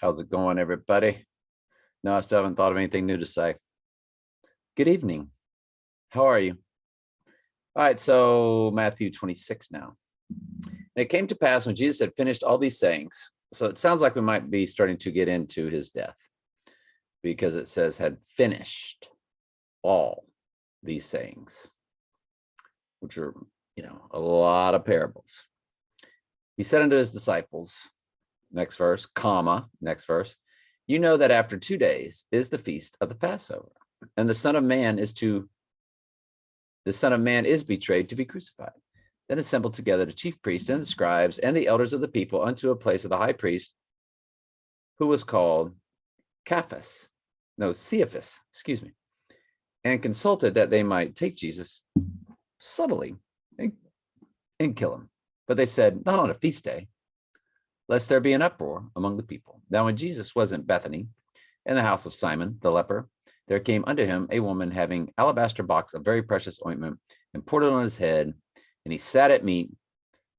How's it going, everybody? No, I still haven't thought of anything new to say. Good evening. How are you? All right, so Matthew 26 now. And it came to pass when Jesus had finished all these sayings. So it sounds like we might be starting to get into his death because it says had finished all these sayings, which are, a lot of parables. He said unto his disciples, next verse, next verse, you know that after 2 days is the feast of the Passover, and the Son of Man is betrayed to be crucified. Then assembled together the chief priests and the scribes and the elders of the people unto a place of the high priest, who was called Cephas, and consulted that they might take Jesus subtly and kill him. But they said, not on a feast day, lest there be an uproar among the people. Now when Jesus was in Bethany, in the house of Simon the leper, there came unto him a woman having alabaster box of very precious ointment, and poured it on his head, and he sat at meat.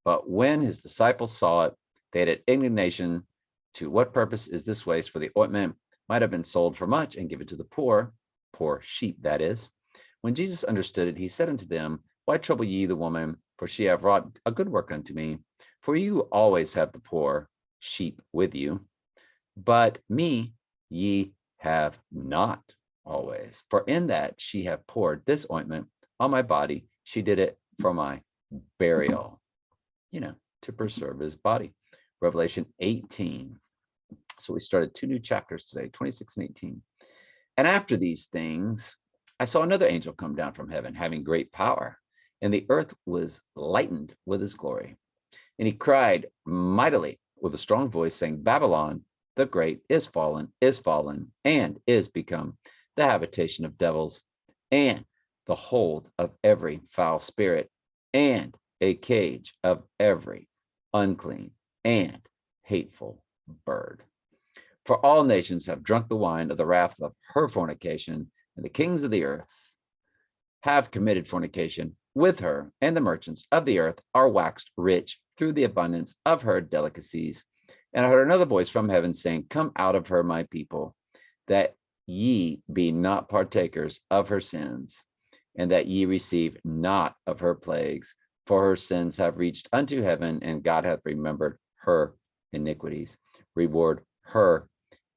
But when his disciples saw it, they had indignation. To what purpose is this waste? For the ointment might have been sold for much and given to the poor sheep, that is. When Jesus understood it, he said unto them, why trouble ye the woman? For she hath wrought a good work unto me. For you always have the poor sheep with you, but me ye have not always. For in that she hath poured this ointment on my body, she did it for my burial, to preserve his body. Revelation 18. So we started 2 new chapters today, 26 and 18. And after these things, I saw another angel come down from heaven, having great power, and the earth was lightened with his glory. And he cried mightily with a strong voice, saying, Babylon the great is fallen, and is become the habitation of devils, and the hold of every foul spirit, and a cage of every unclean and hateful bird. For all nations have drunk the wine of the wrath of her fornication, and the kings of the earth have committed fornication with her, and the merchants of the earth are waxed rich through the abundance of her delicacies. And I heard another voice from heaven saying, come out of her, my people, that ye be not partakers of her sins, and that ye receive not of her plagues, for her sins have reached unto heaven, and God hath remembered her iniquities. Reward her,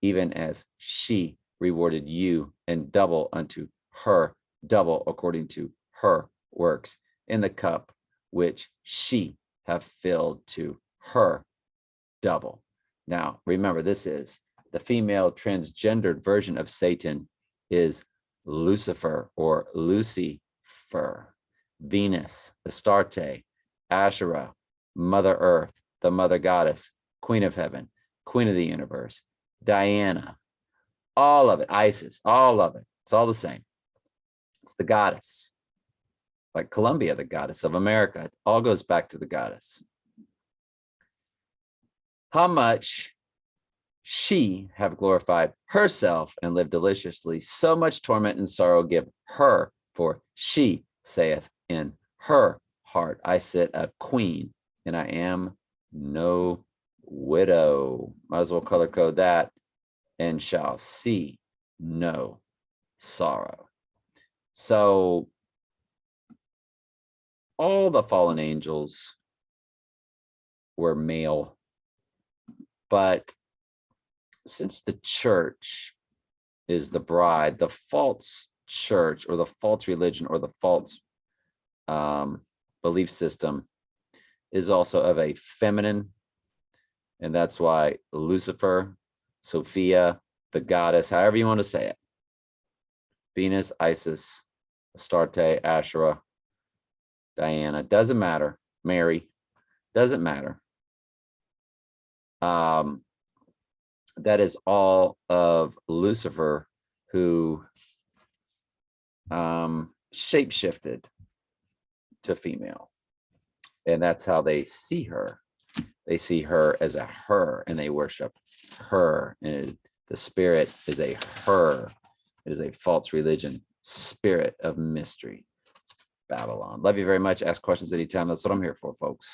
even as she rewarded you, and double unto her, double according to her works, in the cup which she hath filled to her double. Now, remember, this is the female transgendered version of Satan is Lucifer or Lucifer, Venus, Astarte, Asherah, Mother Earth, the Mother Goddess, Queen of Heaven, Queen of the Universe, Diana, all of it, Isis, all of it. It's all the same. It's the goddess. Like Columbia, the goddess of America. It all goes back to the goddess. How much she have glorified herself and lived deliciously, so much torment and sorrow give her, for she saith in her heart, I sit a queen, and I am no widow. Might as well color code that, and shall see no sorrow. So all the fallen angels were male, but since the church is the bride, the false church or the false religion or the false belief system is also of a feminine, and that's why Lucifer, Sophia, the goddess, however you want to say it, Venus, Isis, Astarte, Asherah, Diana, doesn't matter, Mary, doesn't matter. That is all of Lucifer, who shapeshifted to female, and that's how they see her. They see her as a her, and they worship her, and the spirit is a her. It is a false religion, spirit of mystery, Babylon. Love you very much. Ask questions anytime. That's what I'm here for, folks.